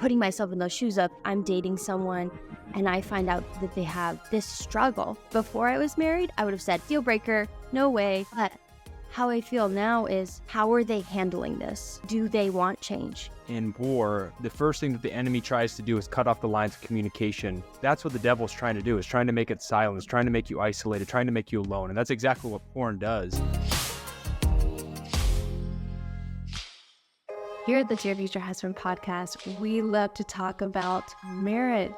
putting myself in those shoes of I'm dating someone and I find out that they have this struggle. Before I was married, I would have said, deal breaker, no way. But how I feel now is, how are they handling this? Do they want change? In war, the first thing that the enemy tries to do is cut off the lines of communication. That's what the devil's trying to do, is trying to make it silent, is trying to make you isolated, trying to make you alone. And that's exactly what porn does. Here at the Dear Future Husband podcast, we love to talk about marriage.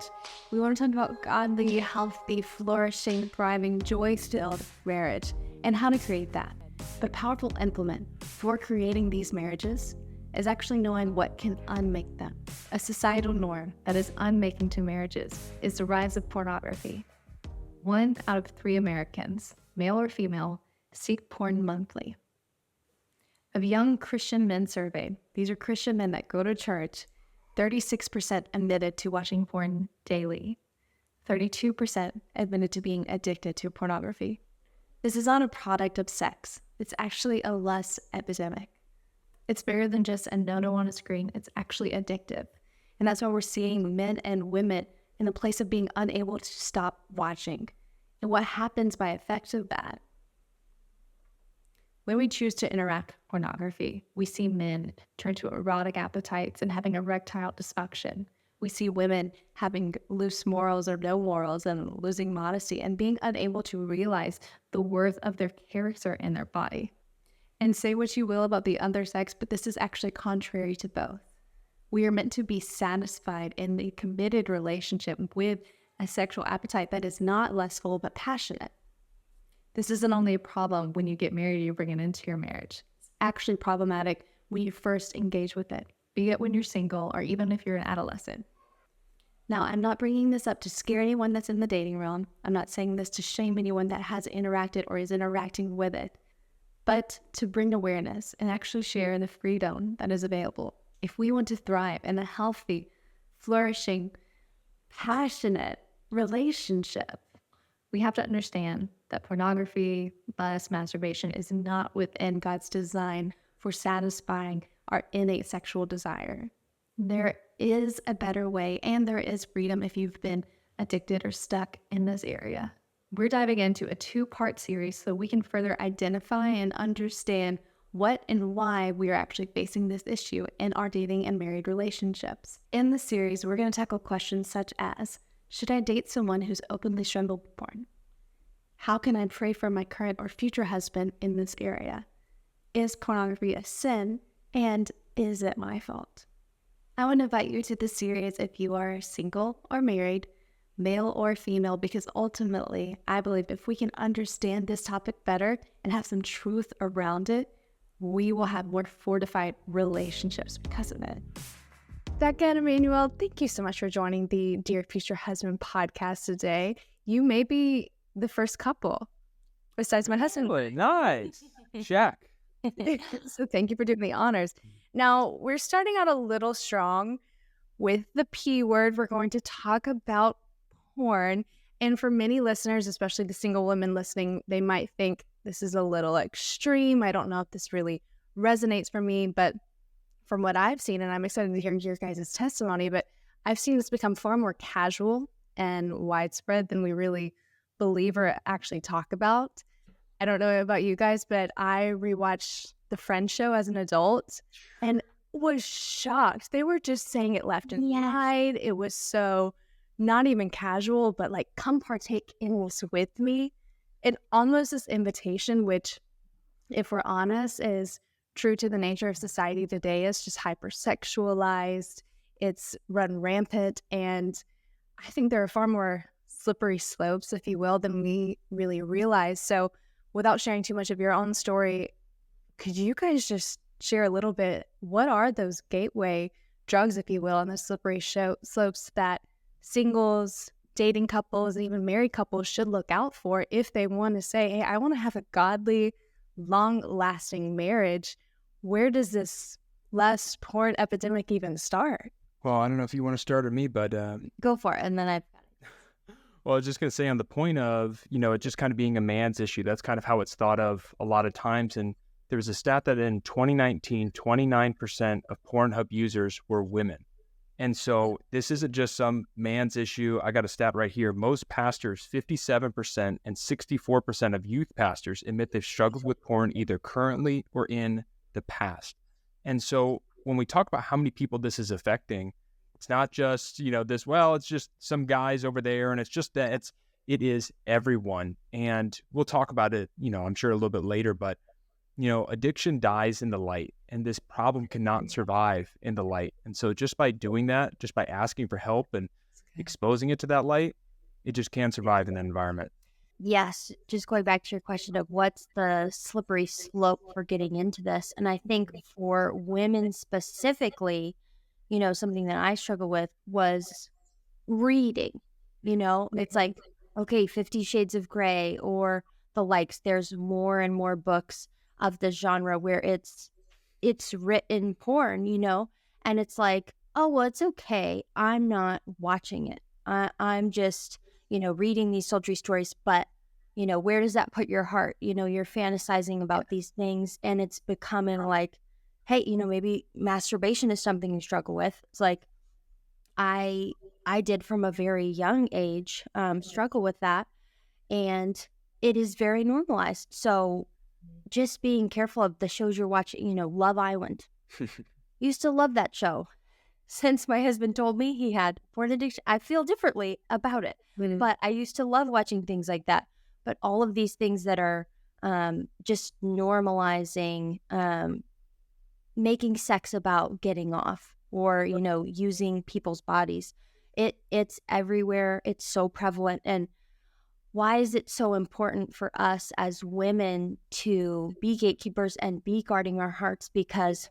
We want to talk about godly, healthy, flourishing, thriving, joy-filled marriage and how to create that. But a powerful implement for creating these marriages is actually knowing what can unmake them. A societal norm that is unmaking to marriages is the rise of pornography. 1 out of 3 Americans, male or female, seek porn monthly. Of young Christian men surveyed, these are Christian men that go to church, 36% admitted to watching porn daily. 32% admitted to being addicted to pornography. This is not a product of sex. It's actually a lust epidemic. It's bigger than just a no on a screen. It's actually addictive. And that's why we're seeing men and women in the place of being unable to stop watching. And what happens by effect of that? When we choose to interact with pornography, we see men turn to erotic appetites and having erectile dysfunction. We see women having loose morals or no morals and losing modesty and being unable to realize the worth of their character and their body. And say what you will about the other sex, but this is actually contrary to both. We are meant to be satisfied in the committed relationship with a sexual appetite that is not lustful but passionate. This isn't only a problem when you get married or you bring it into your marriage. It's actually problematic when you first engage with it, be it when you're single or even if you're an adolescent. Now, I'm not bringing this up to scare anyone that's in the dating realm. I'm not saying this to shame anyone that has interacted or is interacting with it, but to bring awareness and actually share the freedom that is available. If we want to thrive in a healthy, flourishing, passionate relationship, we have to understand that pornography, lust, masturbation is not within God's design for satisfying our innate sexual desire. There is a better way, and there is freedom if you've been addicted or stuck in this area. We're diving into a 2-part series so we can further identify and understand what and why we are actually facing this issue in our dating and married relationships. In the series, we're going to tackle questions such as, should I date someone who's openly struggled with porn? How can I pray for my current or future husband in this area? Is pornography a sin? And is it my fault? I want to invite you to this series if you are single or married, male or female, because ultimately, I believe if we can understand this topic better and have some truth around it, we will have more fortified relationships because of it. Becca and Emmanuel, thank you so much for joining the Dear Future Husband podcast today. You may be the first couple, besides my husband. Really? Nice. Shaq. So thank you for doing the honors. Now, we're starting out a little strong with the P word. We're going to talk about porn. And for many listeners, especially the single women listening, they might think this is a little extreme. I don't know if this really resonates for me, but from what I've seen, and I'm excited to hear your guys' testimony, but I've seen this become far more casual and widespread than we really believe or actually talk about. I don't know about you guys, but I rewatched The Friends show as an adult and was shocked. They were just saying it left and right. It was so not even casual, but like, come partake in this with me. It almost this invitation, which, if we're honest, is true to the nature of society today, is just hypersexualized. It's run rampant. And I think there are far more slippery slopes, if you will, than we really realize. So without sharing too much of your own story, could you guys just share a little bit, what are those gateway drugs, if you will, and those slippery slopes that singles, dating couples, and even married couples should look out for if they want to say, hey, I want to have a godly, long-lasting marriage? Where does this lust porn epidemic even start? Well, I don't know if you want to start or me, but Go for it, and then I've got it. well, I was just going to say on the point of, it just kind of being a man's issue. That's kind of how it's thought of a lot of times. And there was a stat that in 2019, 29% of Pornhub users were women. And so this isn't just some man's issue. I got a stat right here. Most pastors, 57% and 64% of youth pastors admit they've struggled with porn either currently or in the past. And so when we talk about how many people this is affecting, it's not just, this, well, it's just some guys over there. And it's just that it is everyone. And we'll talk about it, I'm sure a little bit later, but addiction dies in the light, and this problem cannot survive in the light. And so just by doing that, just by asking for help and exposing it to that light, it just can't survive in that environment. Yes, just going back to your question of what's the slippery slope for getting into this. And I think for women specifically, something that I struggle with was reading. It's like, okay, 50 Shades of Grey or the likes. There's more and more books of the genre where it's written porn, and it's like, oh, well, it's okay. I'm not watching it. I'm just, reading these sultry stories, but, where does that put your heart? You're fantasizing about these things, and it's becoming like, hey, maybe masturbation is something you struggle with. It's like, I did from a very young age struggle with that, and it is very normalized. So just being careful of the shows you're watching, Love Island. Used to love that show. Since my husband told me he had porn addiction, I feel differently about it. Mm-hmm. But I used to love watching things like that. But all of these things that are just normalizing, making sex about getting off or, using people's bodies, it's everywhere. It's so prevalent. And why is it so important for us as women to be gatekeepers and be guarding our hearts? Because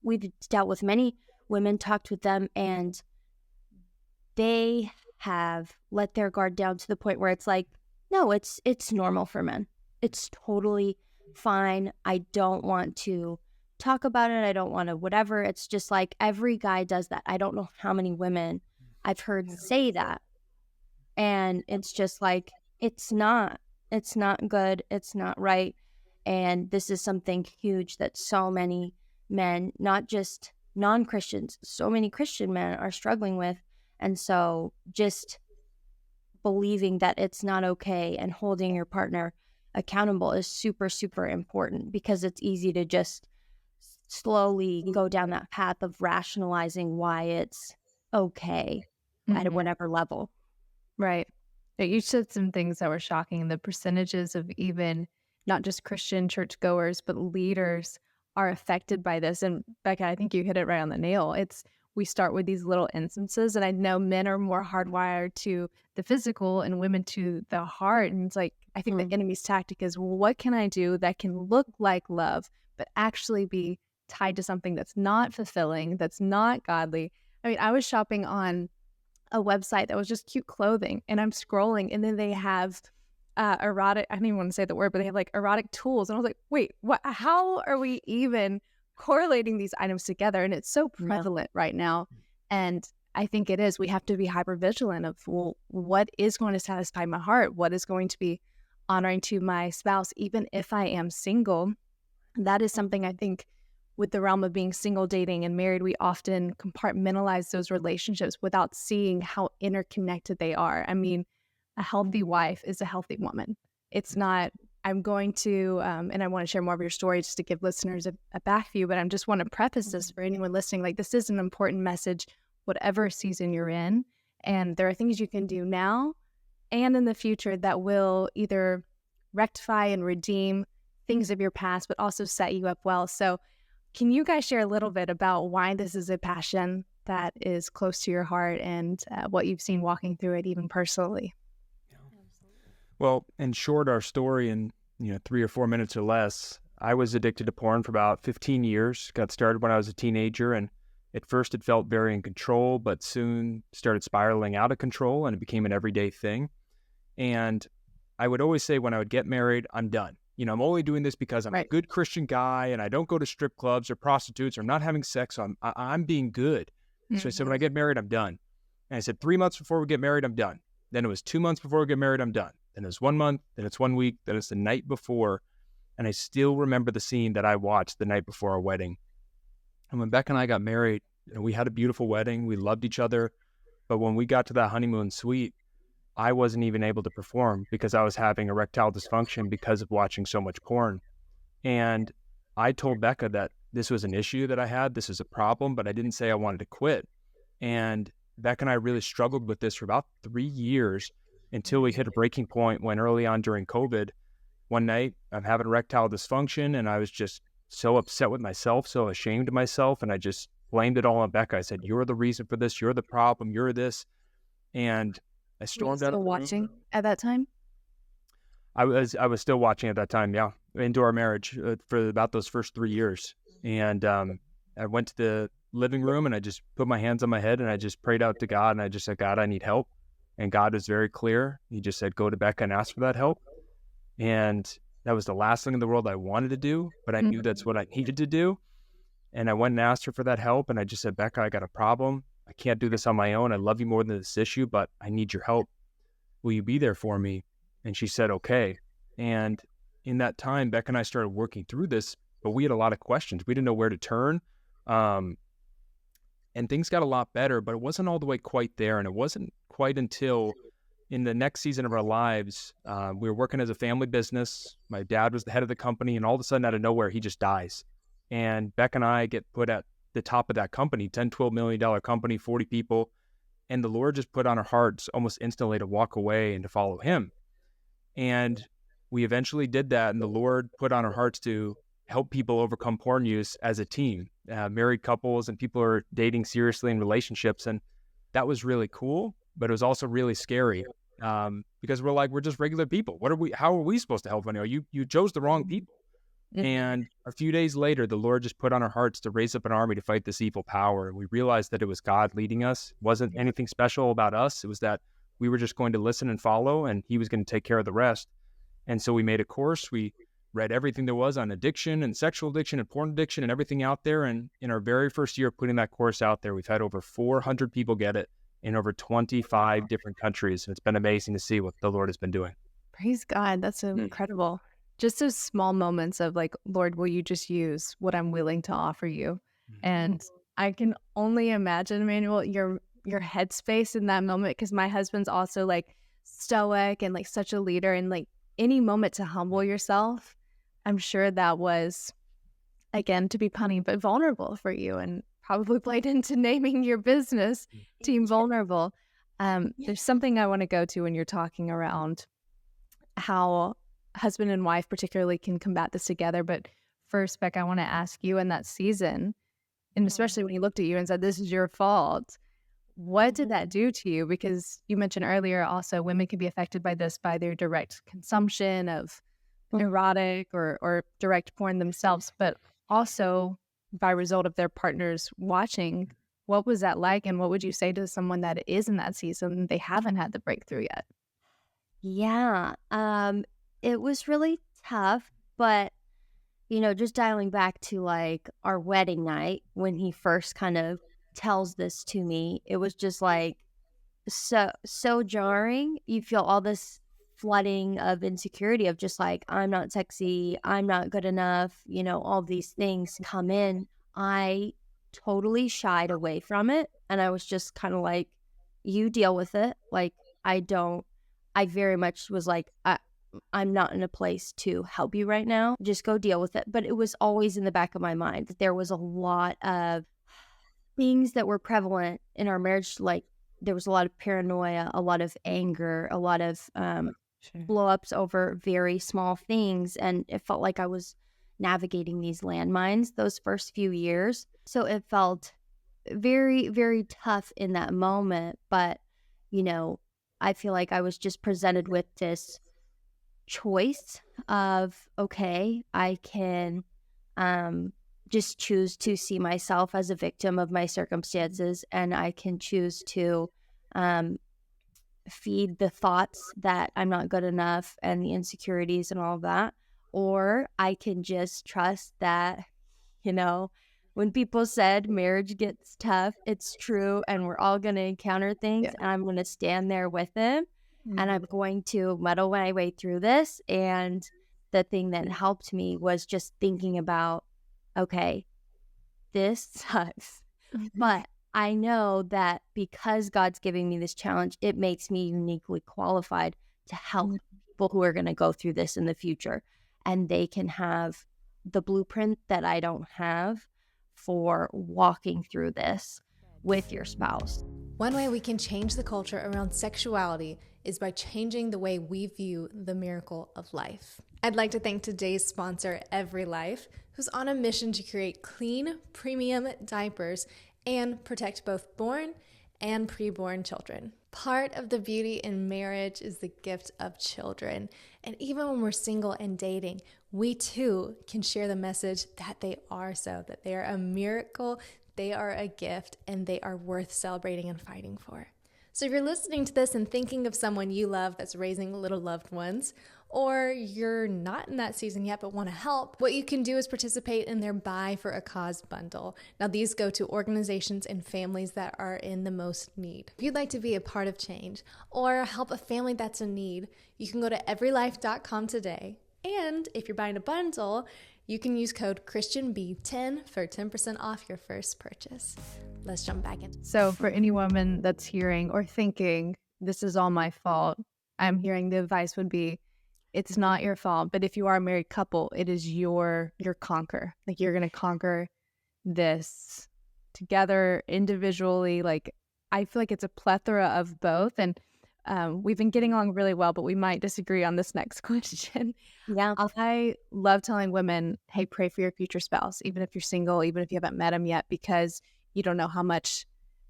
we've dealt with many women, talked with them, and they have let their guard down to the point where it's like, no, it's normal for men. It's totally fine. I don't want to talk about it. I don't want to whatever. It's just like every guy does that. I don't know how many women I've heard say that. And it's just like, it's not good. It's not right. And this is something huge that so many men, not just non-Christians, so many Christian men are struggling with. And so just believing that it's not okay and holding your partner accountable is super, super important, because it's easy to just slowly go down that path of rationalizing why it's okay at whatever level. Right. You said some things that were shocking. The percentages of even not just Christian churchgoers, but leaders are affected by this. And Becca, I think you hit it right on the nail. We start with these little instances, and I know men are more hardwired to the physical and women to the heart. And it's like, I think the enemy's tactic is, well, what can I do that can look like love, but actually be tied to something that's not fulfilling, that's not godly? I mean, I was shopping on a website that was just cute clothing, and I'm scrolling, and then they have erotic, I don't even want to say the word, but they have like erotic tools. And I was like, wait, what? How are we even correlating these items together? And it's so prevalent right now. And I think it is. We have to be hyper vigilant of, well, what is going to satisfy my heart? What is going to be honoring to my spouse, even if I am single? That is something I think with the realm of being single, dating, and married, we often compartmentalize those relationships without seeing how interconnected they are. I mean, a healthy wife is a healthy woman. It's not, I'm going to, and I want to share more of your story just to give listeners a back view, but I just want to preface this for anyone listening. Like, this is an important message, whatever season you're in. And there are things you can do now and in the future that will either rectify and redeem things of your past, but also set you up well. So can you guys share a little bit about why this is a passion that is close to your heart and what you've seen walking through it, even personally? Well, in short, our story in 3 or 4 minutes or less, I was addicted to porn for about 15 years. Got started when I was a teenager, and at first it felt very in control, but soon started spiraling out of control, and it became an everyday thing. And I would always say when I would get married, I'm done. I'm only doing this because I'm a good Christian guy, and I don't go to strip clubs or prostitutes, or I'm not having sex. So I'm being good. So I said, when I get married, I'm done. And I said, 3 months before we get married, I'm done. Then it was 2 months before we get married, I'm done. Then it's 1 month, then it's 1 week, then it's the night before. And I still remember the scene that I watched the night before our wedding. And when Becca and I got married, We had a beautiful wedding. We loved each other. But when we got to that honeymoon suite, I wasn't even able to perform because I was having erectile dysfunction because of watching so much porn. And I told Becca that this was an issue that I had. This is a problem, but I didn't say I wanted to quit. And Becca and I really struggled with this for about 3 years until we hit a breaking point when early on during COVID, one night I'm having erectile dysfunction and I was just so upset with myself, so ashamed of myself. And I just blamed it all on Becca. I said, "You're the reason for this. You're the problem. You're this." And I Were you stormed out of still the room. watching at that time? I was still watching at that time, yeah, into our marriage for about those first 3 years. And I went to the living room and I just put my hands on my head and I just prayed out to God and I just said, "God, I need help." And God was very clear. He just said, "Go to Becca and ask for that help." And that was the last thing in the world I wanted to do, but I knew that's what I needed to do. And I went and asked her for that help. And I just said, "Becca, I got a problem. I can't do this on my own. I love you more than this issue, but I need your help. Will you be there for me?" And she said, "Okay." And in that time, Becca and I started working through this, but we had a lot of questions. We didn't know where to turn. And things got a lot better, but it wasn't all the way quite there. And it wasn't quite until in the next season of our lives, we were working as a family business. My dad was the head of the company, and all of a sudden, out of nowhere, he just dies. And Becca and I get put at the top of that company, $10, $12 million company, 40 people. And the Lord just put on our hearts almost instantly to walk away and to follow him. And we eventually did that. And the Lord put on our hearts to help people overcome porn use as a team, married couples and people who are dating seriously in relationships. And that was really cool, but it was also really scary because we're just regular people. How are we supposed to help anyone? You chose the wrong people. And a few days later, the Lord just put on our hearts to raise up an army to fight this evil power. We realized that it was God leading us. It wasn't anything special about us. It was that we were just going to listen and follow, and he was going to take care of the rest. And so we made a course. We read everything there was on addiction and sexual addiction and porn addiction and everything out there. And in our very first year of putting that course out there, we've had over 400 people get it in over 25 different countries. And it's been amazing to see what the Lord has been doing. Praise God. That's incredible. Just those small moments of like, Lord, will you just use what I'm willing to offer you? And I can only imagine, Emmanuel, your headspace in that moment, because my husband's also like stoic and like such a leader, and like any moment to humble yourself, I'm sure that was, again, to be punny, but vulnerable for you, and probably played into naming your business Team Vulnerable. There's something I want to go to when you're talking around how husband and wife particularly can combat this together. But first, Beck, I want to ask you, in that season, and especially when he looked at you and said, "This is your fault," what did that do to you? Because you mentioned earlier also women can be affected by this by their direct consumption of erotic or direct porn themselves, but also by result of their partners watching. What was that like? And what would you say to someone that is in that season and they haven't had the breakthrough yet? Yeah, it was really tough, but just dialing back to like our wedding night when he first kind of tells this to me, it was just like so jarring. You feel all this flooding of insecurity of just like, I'm not sexy, I'm not good enough, all these things come in. I totally shied away from it, and I was just kind of like, you deal with it. Like, I very much was like, I'm not in a place to help you right now. Just go deal with it. But it was always in the back of my mind that there was a lot of things that were prevalent in our marriage. Like, there was a lot of paranoia, a lot of anger, a lot of blow-ups over very small things. And it felt like I was navigating these landmines those first few years. So it felt very, very tough in that moment. But, I feel like I was just presented with this choice of, okay, I can just choose to see myself as a victim of my circumstances, and I can choose to feed the thoughts that I'm not good enough and the insecurities and all of that, or I can just trust that, when people said marriage gets tough, it's true, and we're all going to encounter things, and I'm going to stand there with them, and I'm going to muddle my way through this. And the thing that helped me was just thinking about, okay, this sucks, But I know that because God's giving me this challenge, it makes me uniquely qualified to help people who are going to go through this in the future. And they can have the blueprint that I don't have for walking through this with your spouse. One way we can change the culture around sexuality is by changing the way we view the miracle of life. I'd like to thank today's sponsor, Every Life, who's on a mission to create clean, premium diapers and protect both born and preborn children. Part of the beauty in marriage is the gift of children. And even when we're single and dating, we too can share the message that they are so, that they are a miracle, they are a gift, and they are worth celebrating and fighting for. So if you're listening to this and thinking of someone you love that's raising little loved ones, or you're not in that season yet but want to help, what you can do is participate in their Buy for a Cause bundle. Now these go to organizations and families that are in the most need. If you'd like to be a part of change or help a family that's in need, you can go to everylife.com today. And if you're buying a bundle, you can use code ChristianB10 for 10% off your first purchase. Let's jump back in. So for any woman that's hearing or thinking, this is all my fault, I'm hearing the advice would be, it's not your fault. But if you are a married couple, it is your conquer. Like you're going to conquer this together individually. Like I feel like it's a plethora of both. And we've been getting along really well, but we might disagree on this next question. Yeah. I love telling women, hey, pray for your future spouse, even if you're single, even if you haven't met him yet, because you don't know how much.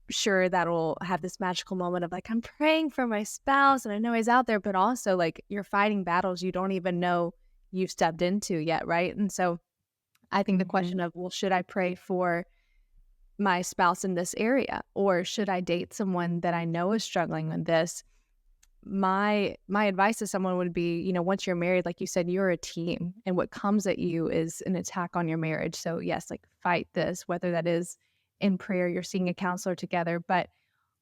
Sure, that'll have this magical moment of like, I'm praying for my spouse and I know he's out there, but also like you're fighting battles you don't even know you've stepped into yet, right? And so I think the question of, well, should I pray for my spouse in this area, or should I date someone that I know is struggling with this? My advice to someone would be, once you're married, like you said, you're a team, and what comes at you is an attack on your marriage. So yes, like fight this, whether that is in prayer, you're seeing a counselor together. But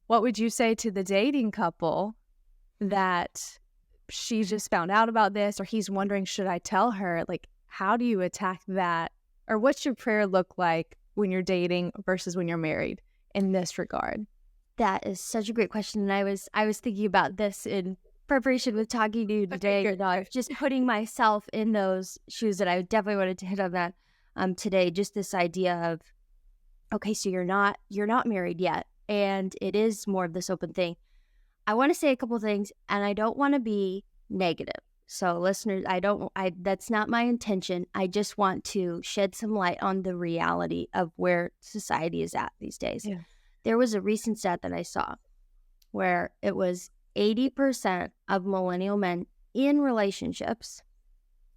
what would you say to the dating couple that she just found out about this, or he's wondering, should I tell her? Like, how do you attack that? Or what's your prayer look like when you're dating versus when you're married in this regard? That is such a great question. And I was thinking about this in preparation with talking to you today, just putting myself in those shoes, that I definitely wanted to hit on that today. Just this idea of, okay, so you're not married yet, and it is more of this open thing. I want to say a couple of things, and I don't want to be negative. So listeners, that's not my intention. I just want to shed some light on the reality of where society is at these days. Yeah. There was a recent stat that I saw where it was 80% of millennial men in relationships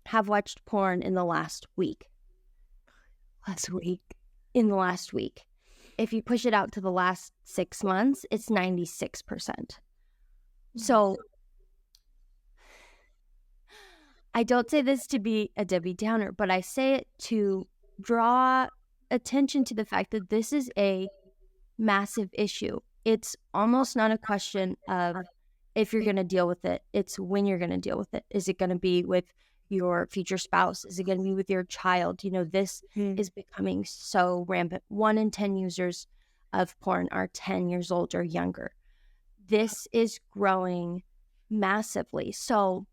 have watched porn in the last week. In the last week. If you push it out to the last 6 months, it's 96%. So I don't say this to be a Debbie Downer, but I say it to draw attention to the fact that this is a massive issue. It's almost not a question of if you're going to deal with it. It's when you're going to deal with it. Is it going to be with your future spouse? Is it going to be with your child? This is becoming so rampant. 1 in 10 users of porn are 10 years old or younger. This is growing massively. So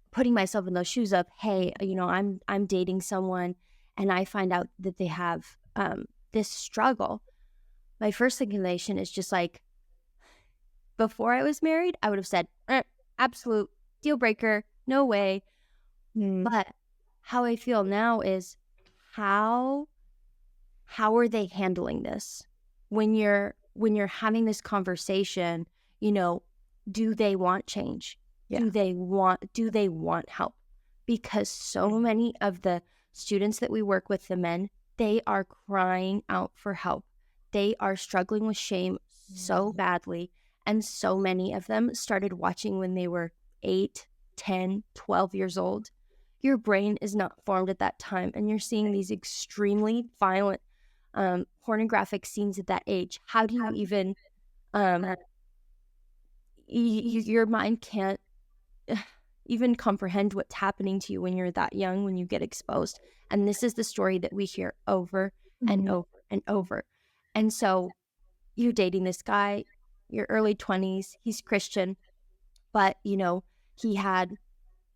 putting myself in those shoes of, hey, I'm dating someone and I find out that they have this struggle. My first inclination is just like, before I was married, I would have said, absolute deal breaker, no way. But how I feel now is, how are they handling this? When you're having this conversation, do they want change? Yeah. Do they want help? Because so many of the students that we work with, the men, they are crying out for help. They are struggling with shame so badly. And so many of them started watching when they were 8, 10, 12 years old. Your brain is not formed at that time. And you're seeing these extremely violent pornographic scenes at that age. How do you even, your mind can't even comprehend what's happening to you when you're that young, when you get exposed. And this is the story that we hear over and over and over. And so you're dating this guy, your early 20s, he's Christian, but, he had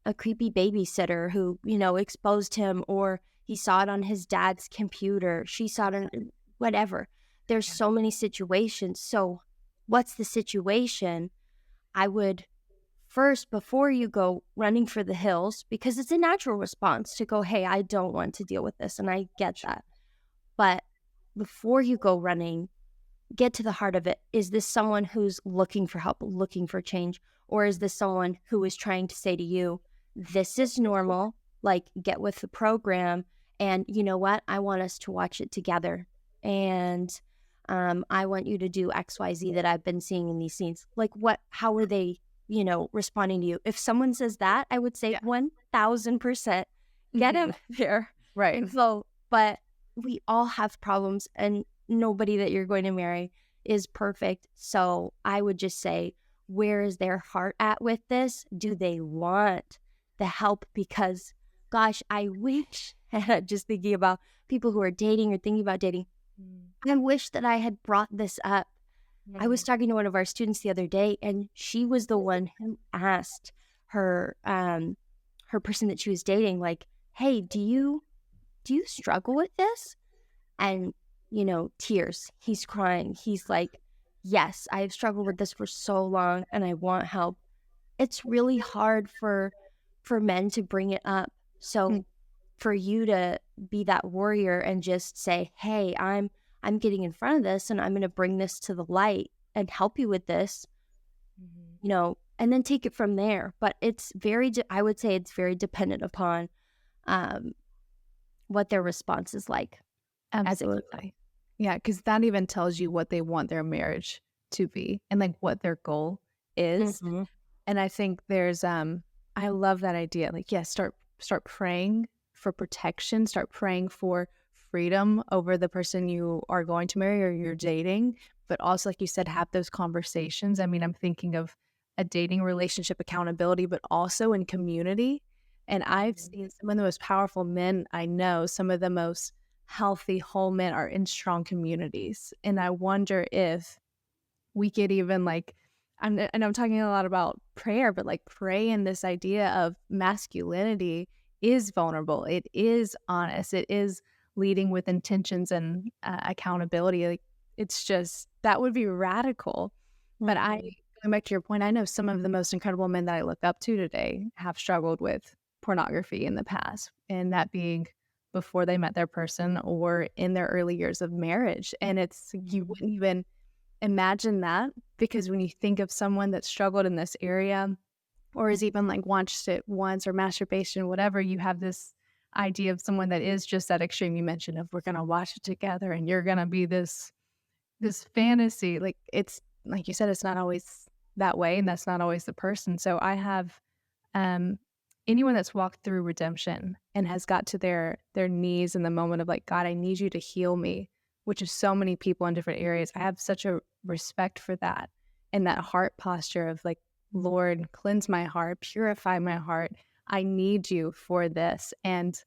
a creepy babysitter who, exposed him, or he saw it on his dad's computer. She saw it on whatever. There's so many situations. So what's the situation? I would first, before you go running for the hills, because it's a natural response to go, hey, I don't want to deal with this. And I get that. But before you go running, get to the heart of it. Is this someone who's looking for help, looking for change? Or is this someone who is trying to say to you, this is normal, like get with the program, and you know what? I want us to watch it together. And I want you to do XYZ that I've been seeing in these scenes. Like how are they, responding to you? If someone says that, I would say 1000% get him there. Right. So, but we all have problems, and nobody that you're going to marry is perfect. So I would just say, where is their heart at with this? Do they want the help? Because, gosh, I wish, just thinking about people who are dating or thinking about dating, I wish that I had brought this up. I was talking to one of our students the other day, and she was the one who asked her person that she was dating, like, hey, do you struggle with this? And tears. He's crying. He's like, yes, I've struggled with this for so long and I want help. It's really hard for men to bring it up. So for you to be that warrior and just say, hey, I'm getting in front of this and I'm going to bring this to the light and help you with this, and then take it from there. But it's I would say it's very dependent upon what their response is like. Absolutely. Yeah, because that even tells you what they want their marriage to be and like what their goal is. Mm-hmm. And I think there's I love that idea. Like, start praying for protection, start praying for freedom over the person you are going to marry or you're dating. But also, like you said, have those conversations. I mean, I'm thinking of a dating relationship accountability, but also in community. And I've seen some of the most powerful men I know, some of the most healthy, whole men are in strong communities. And I wonder if we could even I'm talking a lot about prayer, but like pray in this idea of masculinity is vulnerable. It is honest. It is leading with intentions and accountability. Like, it's just, that would be radical. But going back to your point, I know some of the most incredible men that I look up to today have struggled with pornography in the past, and that being before they met their person or in their early years of marriage. And it's, you wouldn't even imagine that, because when you think of someone that struggled in this area or has even watched it once, or masturbation, whatever, you have this idea of someone that is just that extreme you mentioned of, we're going to watch it together and you're going to be this fantasy. Like, it's like you said, it's not always that way, and that's not always the person. So I have anyone that's walked through redemption and has got to their knees in the moment of like, God, I need you to heal me, which is so many people in different areas. I have such a respect for that, and that heart posture of like, Lord, cleanse my heart, purify my heart. I need you for this. And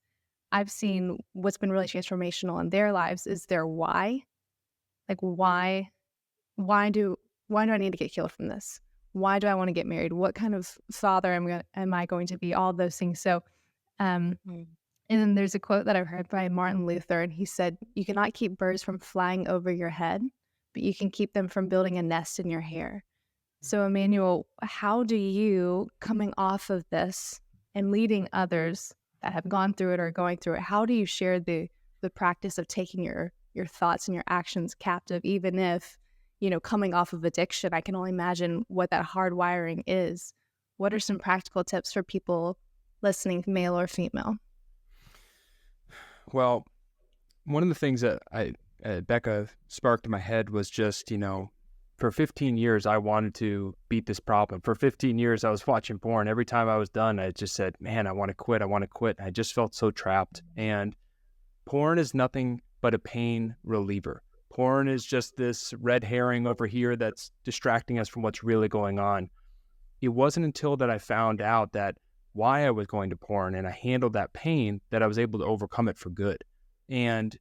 I've seen what's been really transformational in their lives is their why. Like, why do I need to get healed from this? Why do I want to get married? What kind of father am I going to be? All those things. So, and then there's a quote that I've heard by Martin Luther, and he said, you cannot keep birds from flying over your head, but you can keep them from building a nest in your hair. So, Emmanuel, how do you, coming off of this and leading others that have gone through it or going through it, how do you share the practice of taking your thoughts and your actions captive, even if, coming off of addiction? I can only imagine what that hardwiring is. What are some practical tips for people listening, male or female? Well, one of the things that Becca sparked in my head was just, for 15 years, I wanted to beat this problem. For 15 years, I was watching porn. Every time I was done, I just said, man, I want to quit. I want to quit. I just felt so trapped. And porn is nothing but a pain reliever. Porn is just this red herring over here that's distracting us from what's really going on. It wasn't until that I found out that why I was going to porn and I handled that pain that I was able to overcome it for good. And,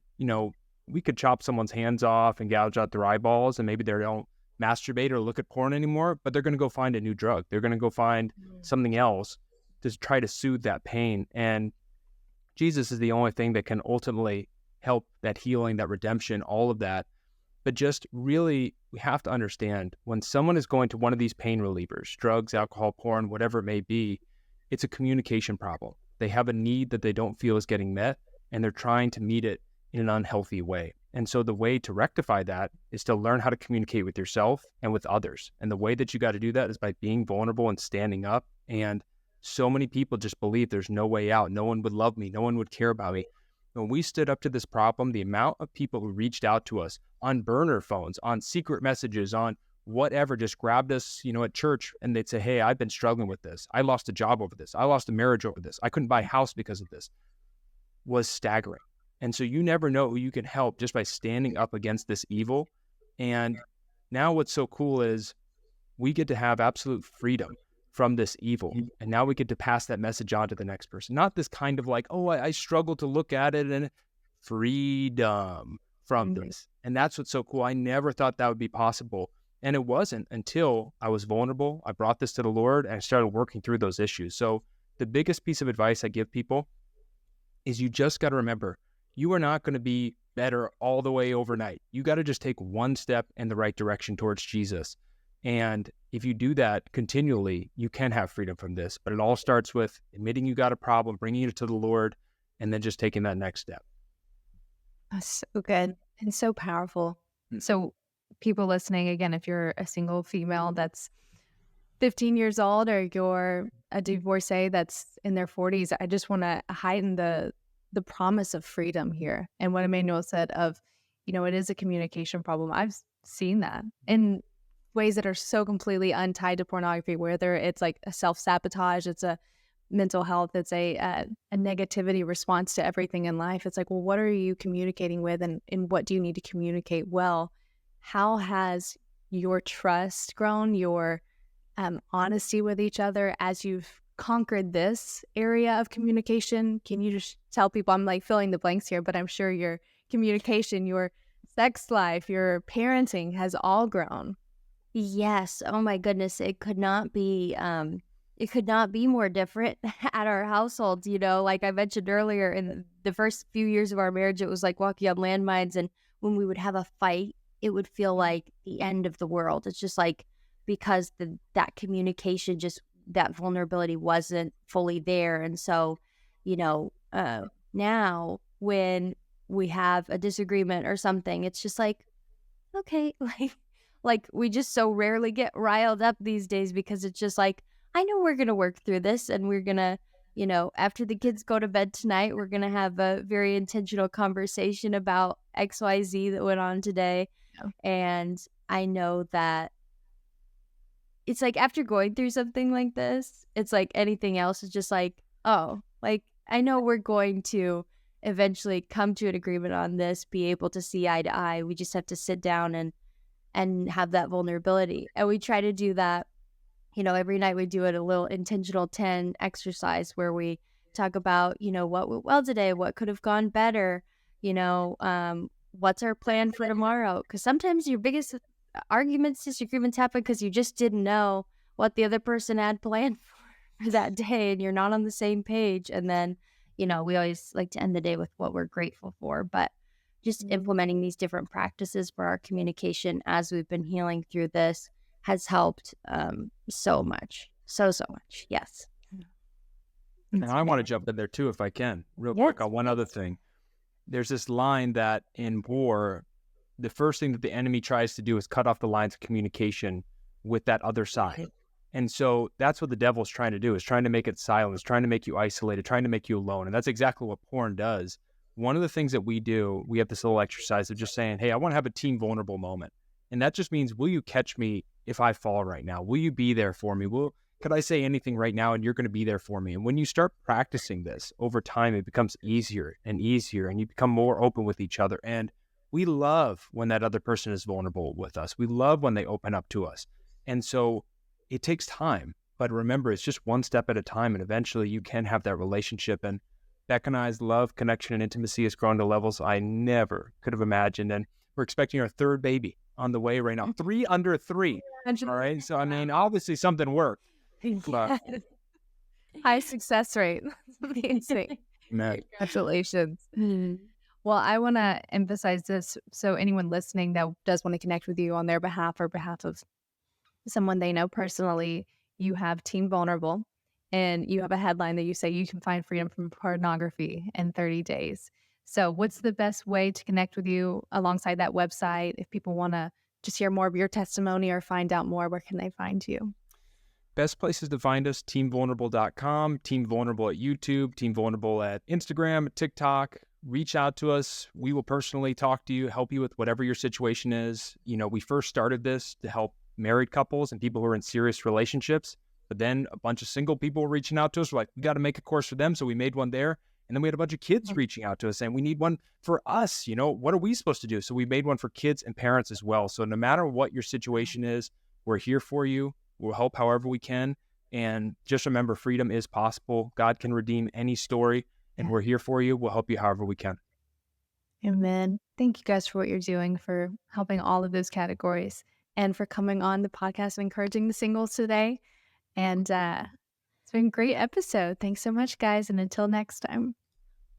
we could chop someone's hands off and gouge out their eyeballs, and maybe they don't masturbate or look at porn anymore, but they're going to go find a new drug. They're going to go find something else to try to soothe that pain. And Jesus is the only thing that can ultimately help that healing, that redemption, all of that. But just really, we have to understand when someone is going to one of these pain relievers, drugs, alcohol, porn, whatever it may be, it's a communication problem. They have a need that they don't feel is getting met, and they're trying to meet it in an unhealthy way. And so the way to rectify that is to learn how to communicate with yourself and with others. And the way that you got to do that is by being vulnerable and standing up. And so many people just believe there's no way out. No one would love me. No one would care about me. When we stood up to this problem, the amount of people who reached out to us on burner phones, on secret messages, on whatever, just grabbed us, at church, and they'd say, hey, I've been struggling with this. I lost a job over this. I lost a marriage over this. I couldn't buy a house because of this, was staggering. And so you never know who you can help just by standing up against this evil. And now what's so cool is we get to have absolute freedom from this evil. And now we get to pass that message on to the next person. Not this kind of like, oh, I struggle to look at it, and freedom from this. And that's what's so cool. I never thought that would be possible. And it wasn't until I was vulnerable. I brought this to the Lord and I started working through those issues. So the biggest piece of advice I give people is you just got to remember, you are not going to be better all the way overnight. You got to just take one step in the right direction towards Jesus. And if you do that continually, you can have freedom from this. But it all starts with admitting you got a problem, bringing it to the Lord, and then just taking that next step. That's so good and so powerful. So people listening, again, if you're a single female that's 15 years old, or you're a divorcee that's in their 40s, I just want to heighten the promise of freedom here. And what Emmanuel said of, it is a communication problem. I've seen that in ways that are so completely untied to pornography, whether it's like a self-sabotage, it's a mental health, it's a negativity response to everything in life. It's like, well, what are you communicating with, and what do you need to communicate well? How has your trust grown, your honesty with each other as you've conquered this area of communication? Can you just tell people, I'm like filling the blanks here, but I'm sure your communication, your sex life, your parenting has all grown. Yes. Oh my goodness. It could not be more different at our household. Like I mentioned earlier, in the first few years of our marriage, it was like walking on landmines. And when we would have a fight, it would feel like the end of the world. It's just like, because that communication, just that vulnerability wasn't fully there. And so, now when we have a disagreement or something, it's just like, okay, like we just so rarely get riled up these days, because it's just like, I know we're going to work through this, and we're going to, after the kids go to bed tonight, we're going to have a very intentional conversation about XYZ that went on today. Yeah. And I know that it's like, after going through something like this, it's like anything else is just like, oh, like, I know we're going to eventually come to an agreement on this, be able to see eye to eye. We just have to sit down and have that vulnerability. And we try to do that, every night we do it, a little intentional 10 exercise where we talk about, what went well today, what could have gone better, what's our plan for tomorrow? Because sometimes your biggest arguments, disagreements happen because you just didn't know what the other person had planned for that day, and you're not on the same page. And then, we always like to end the day with what we're grateful for. But just implementing these different practices for our communication as we've been healing through this has helped so much. So much. Yes. And I want to jump in there too, if I can, real quick, on one other thing. There's this line that in war, the first thing that the enemy tries to do is cut off the lines of communication with that other side. And so that's what the devil's trying to do, is trying to make it silent, is trying to make you isolated, trying to make you alone. And that's exactly what porn does. One of the things that we do, we have this little exercise of just saying, hey, I want to have a team vulnerable moment. And that just means, will you catch me if I fall right now? Will you be there for me? Could I say anything right now and you're going to be there for me? And when you start practicing this over time, it becomes easier and easier, and you become more open with each other. And we love when that other person is vulnerable with us. We love when they open up to us. And so it takes time, but remember, it's just one step at a time, and eventually you can have that relationship. And Becca and I's love, connection, and intimacy has grown to levels I never could have imagined. And we're expecting our third baby on the way right now. 3 under 3. All right. So, I mean, obviously something worked. But, High success rate. That's amazing. man. Congratulations. Well, I want to emphasize this. So anyone listening that does want to connect with you on their behalf or behalf of someone they know personally, you have Team Vulnerable, and you have a headline that you say you can find freedom from pornography in 30 days. So what's the best way to connect with you alongside that website? If people want to just hear more of your testimony or find out more, where can they find you? Best places to find us, teamvulnerable.com, Team Vulnerable at YouTube, Team Vulnerable at Instagram, TikTok. Reach out to us. We will personally talk to you, help you with whatever your situation is. You know, we first started this to help married couples and people who are in serious relationships, but then a bunch of single people were reaching out to us. We're like, we got to make a course for them. So we made one there. And then we had a bunch of kids reaching out to us saying, we need one for us. You know, what are we supposed to do? So we made one for kids and parents as well. So no matter what your situation is, we're here for you. We'll help however we can. And just remember, freedom is possible. God can redeem any story, and we're here for you. We'll help you however we can. Amen. Thank you guys for what you're doing, for helping all of those categories, and for coming on the podcast and encouraging the singles today. And it's been a great episode. Thanks so much, guys. And until next time.